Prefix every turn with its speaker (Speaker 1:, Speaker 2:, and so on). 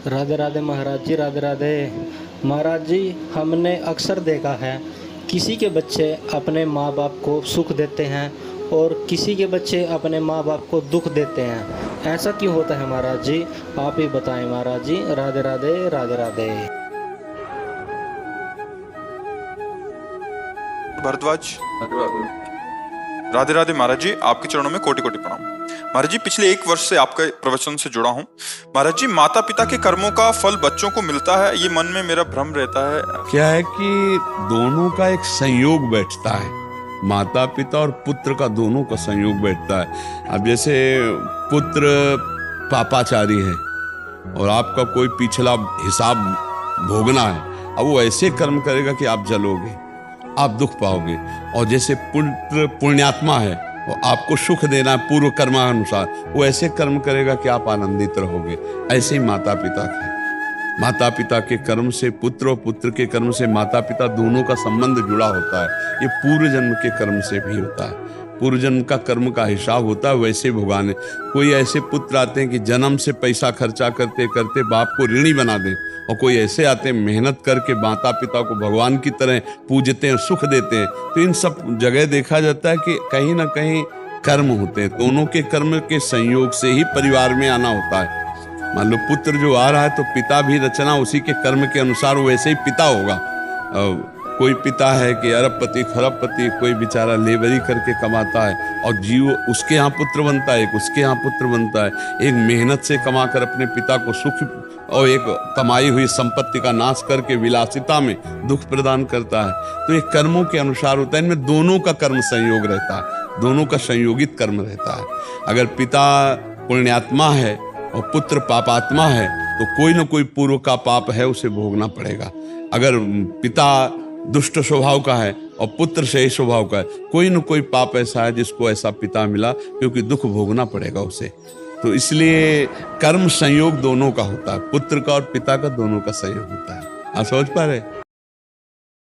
Speaker 1: राधे राधे महाराज जी, राधे राधे महाराज जी। हमने अक्सर देखा है किसी के बच्चे अपने माँ बाप को सुख देते हैं और किसी के बच्चे अपने माँ बाप को दुख देते हैं। ऐसा क्यों होता है महाराज जी? आप ही बताएं महाराज जी। राधे राधे, राधे राधे।
Speaker 2: भरद्वाज। राधे राधे महाराज जी, आपके चरणों में कोटि कोटि प्रणाम। महाराज जी, पिछले 1 वर्ष से आपके प्रवचन से जुड़ा हूँ। महाराज जी, माता पिता के कर्मों का फल बच्चों को मिलता है, ये मन में मेरा भ्रम रहता है।
Speaker 3: क्या है कि दोनों का एक संयोग बैठता है, माता पिता और पुत्र का दोनों का संयोग बैठता है। अब जैसे पुत्र पापाचारी है और आपका कोई पिछला हिसाब भोगना है, अब वो ऐसे कर्म करेगा कि आप जलोगे, आप दुख पाओगे। और जैसे पुत्र पुण्यात्मा है और आपको सुख देना है पूर्व कर्मानुसार, वो ऐसे कर्म करेगा कि आप आनंदित रहोगे। ऐसे ही माता पिता के, माता पिता के कर्म से पुत्र और पुत्र के कर्म से माता पिता, दोनों का संबंध जुड़ा होता है। ये पूर्व जन्म के कर्म से भी होता है, पूर्व जन्म का कर्म का हिसाब होता है वैसे भुगतान। कोई ऐसे पुत्र आते हैं कि जन्म से पैसा खर्चा करते करते बाप को ऋणी बना दें, और कोई ऐसे आते हैं मेहनत करके माता पिता को भगवान की तरह पूजते हैं, सुख देते हैं। तो इन सब जगह देखा जाता है कि कहीं ना कहीं कर्म होते हैं, दोनों के कर्म के संयोग से ही परिवार में आना होता है। मान लो पुत्र जो आ रहा है तो पिता भी रचना उसी के कर्म के अनुसार वैसे ही पिता होगा। कोई पिता है कि अरबपति खरबपति, कोई बेचारा लेबरी करके कमाता है और जीव उसके यहाँ पुत्र बनता है, एक उसके यहाँ पुत्र बनता है। एक मेहनत से कमाकर अपने पिता को सुख और एक कमाई हुई संपत्ति का नाश करके विलासिता में दुख प्रदान करता है। तो ये कर्मों के अनुसार होता है, इनमें दोनों का कर्म संयोग रहता है, दोनों का संयोगित कर्म रहता है। अगर पिता पुण्यात्मा है और पुत्र पापात्मा है तो कोई ना कोई पूर्व का पाप है, उसे भोगना पड़ेगा। अगर पिता दुष्ट स्वभाव का है और पुत्र सही स्वभाव का है, कोई न कोई पाप ऐसा है जिसको ऐसा पिता मिला, क्योंकि दुख भोगना पड़ेगा उसे। तो इसलिए कर्म संयोग दोनों का होता है, पुत्र का और पिता का दोनों का संयोग होता है। आप समझ पा रहे?